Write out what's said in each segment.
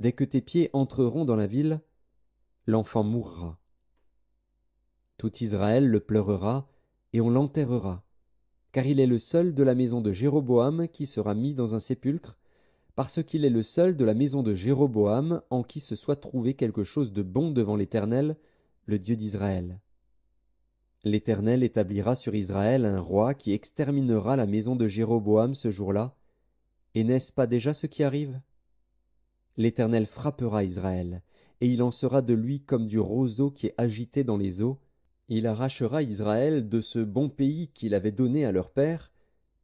dès que tes pieds entreront dans la ville, l'enfant mourra. Tout Israël le pleurera, et on l'enterrera, car il est le seul de la maison de Jéroboam qui sera mis dans un sépulcre, parce qu'il est le seul de la maison de Jéroboam en qui se soit trouvé quelque chose de bon devant l'Éternel, le Dieu d'Israël. L'Éternel établira sur Israël un roi qui exterminera la maison de Jéroboam ce jour-là, et n'est-ce pas déjà ce qui arrive? L'Éternel frappera Israël, et il en sera de lui comme du roseau qui est agité dans les eaux. Il arrachera Israël de ce bon pays qu'il avait donné à leur père,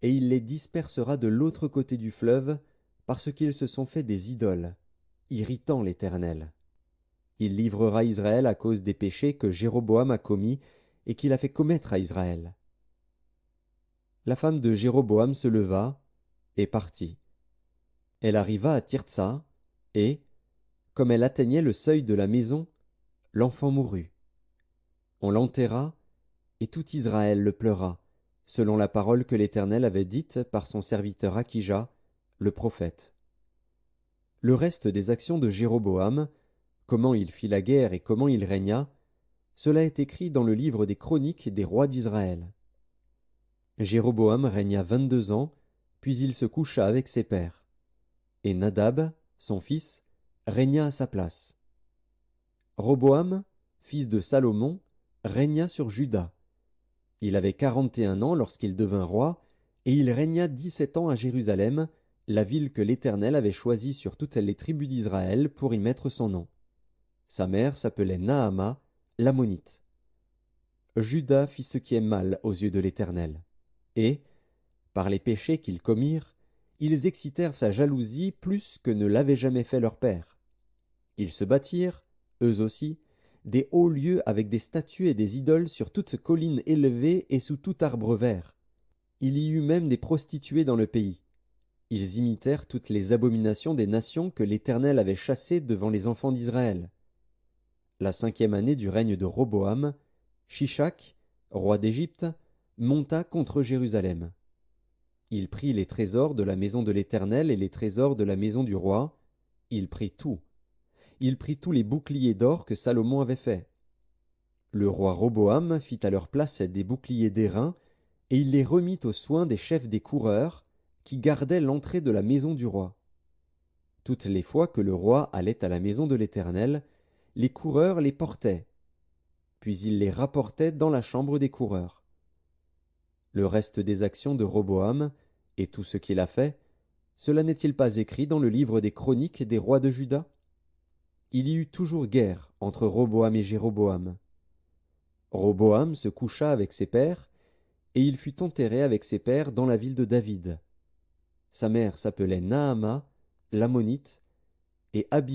et il les dispersera de l'autre côté du fleuve, parce qu'ils se sont fait des idoles, irritant l'Éternel. Il livrera Israël à cause des péchés que Jéroboam a commis et qu'il a fait commettre à Israël. La femme de Jéroboam se leva et partit. Elle arriva à Tirtsa, et, comme elle atteignait le seuil de la maison, l'enfant mourut. On l'enterra, et tout Israël le pleura, selon la parole que l'Éternel avait dite par son serviteur Akija, le prophète. Le reste des actions de Jéroboam, comment il fit la guerre et comment il régna, cela est écrit dans le livre des chroniques des rois d'Israël. Jéroboam régna 22 ans, puis il se coucha avec ses pères. Et Nadab, son fils, régna à sa place. Roboam, fils de Salomon, régna sur Juda. Il avait 41 ans lorsqu'il devint roi, et il régna 17 ans à Jérusalem, la ville que l'Éternel avait choisie sur toutes les tribus d'Israël pour y mettre son nom. Sa mère s'appelait Naama, l'Ammonite. Juda fit ce qui est mal aux yeux de l'Éternel. Et, par les péchés qu'ils commirent, ils excitèrent sa jalousie plus que ne l'avait jamais fait leur père. Ils se bâtirent, eux aussi, des hauts lieux avec des statues et des idoles sur toute colline élevée et sous tout arbre vert. Il y eut même des prostituées dans le pays. Ils imitèrent toutes les abominations des nations que l'Éternel avait chassées devant les enfants d'Israël. La 5e année du règne de Roboam, Shishak, roi d'Égypte, monta contre Jérusalem. Il prit les trésors de la maison de l'Éternel et les trésors de la maison du roi. Il prit tout. Il prit tous les boucliers d'or que Salomon avait faits. Le roi Roboam fit à leur place des boucliers d'airain, et il les remit aux soins des chefs des coureurs, qui gardaient l'entrée de la maison du roi. Toutes les fois que le roi allait à la maison de l'Éternel, les coureurs les portaient, puis il les rapportait dans la chambre des coureurs. Le reste des actions de Roboam, et tout ce qu'il a fait, cela n'est-il pas écrit dans le livre des chroniques des rois de Juda? Il y eut toujours guerre entre Roboam et Jéroboam. Roboam se coucha avec ses pères, et il fut enterré avec ses pères dans la ville de David. Sa mère s'appelait Naama, l'Ammonite, et Abi